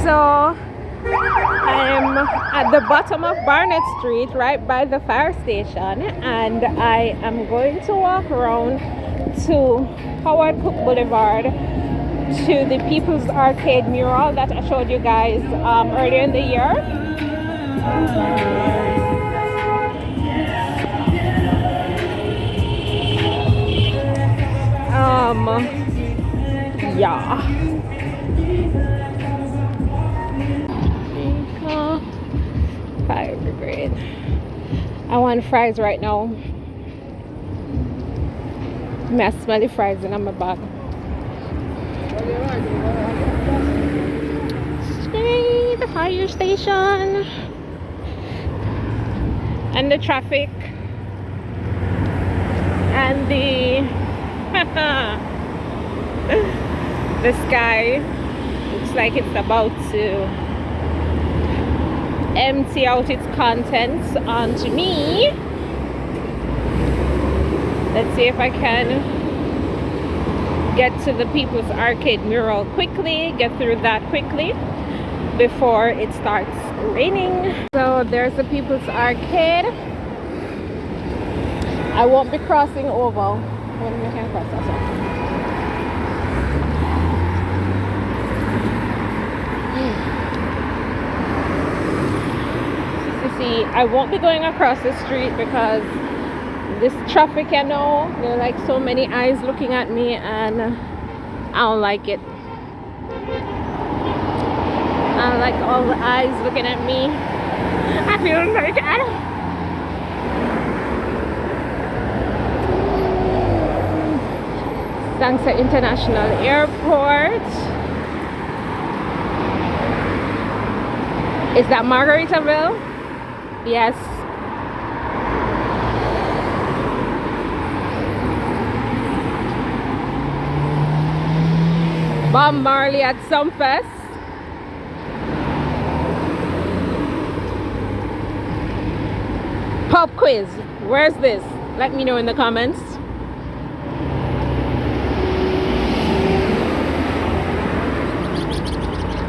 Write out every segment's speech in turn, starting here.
So I'm at the bottom of Barnett Street, right by the fire station, and I am going to walk around to Cooke Boulevard to the People's Arcade mural that I showed you guys earlier in the year. Yeah. Fire brigade. I want fries right now. I smell the fries in my bag. Stay the fire station and the traffic and the the sky looks like it's about to empty out its contents onto me. Let's see if I can get to the People's Arcade mural quickly, get through that quickly before it starts raining. So there's the People's Arcade. I won't be crossing over. When we can cross that one. See, I won't be going across the street because this traffic, you know, there are like so many eyes looking at me, and I don't like it. I don't like all the eyes looking at me. I feel like Sangster International Airport. Is that Margaritaville? Yes. Bob Marley at Sumfest. Pop quiz. Where's this? Let me know in the comments.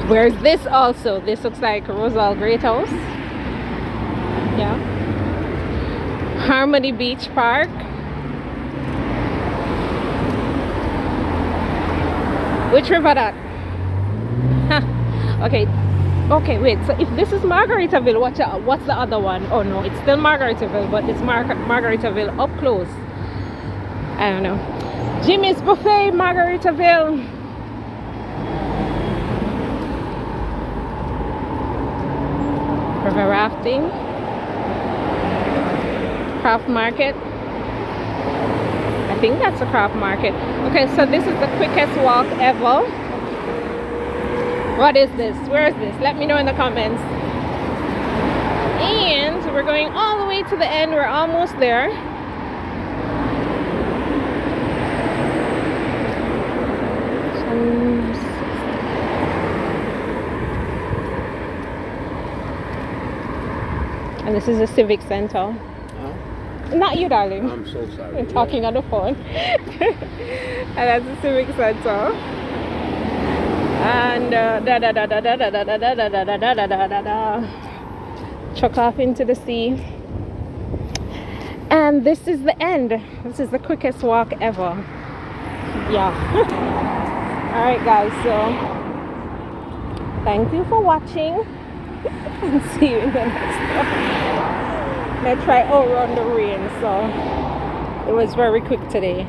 Where's this also? This looks like Rosal Great House. Yeah. Harmony Beach Park. Which river that? Okay. Okay, wait. So if this is Margaritaville, what's the other one? Oh no, it's still Margaritaville, but it's Margaritaville up close. I don't know. Jimmy's Buffet, Margaritaville. River rafting. Craft market. I think that's a craft market. Okay, so this is the quickest walk ever. What is this? Where is this? Let me know in the comments. And we're going all the way to the end. We're almost there. And this is a civic center. Not you, darling. I'm so sorry. You're talking on the phone. And that's the civic center. And chuck off into the sea. And this is the end. This is the quickest walk ever. Yeah. Alright guys, so thank you for watching. And see you in the next one. I try outrun the rain, so it was very quick today.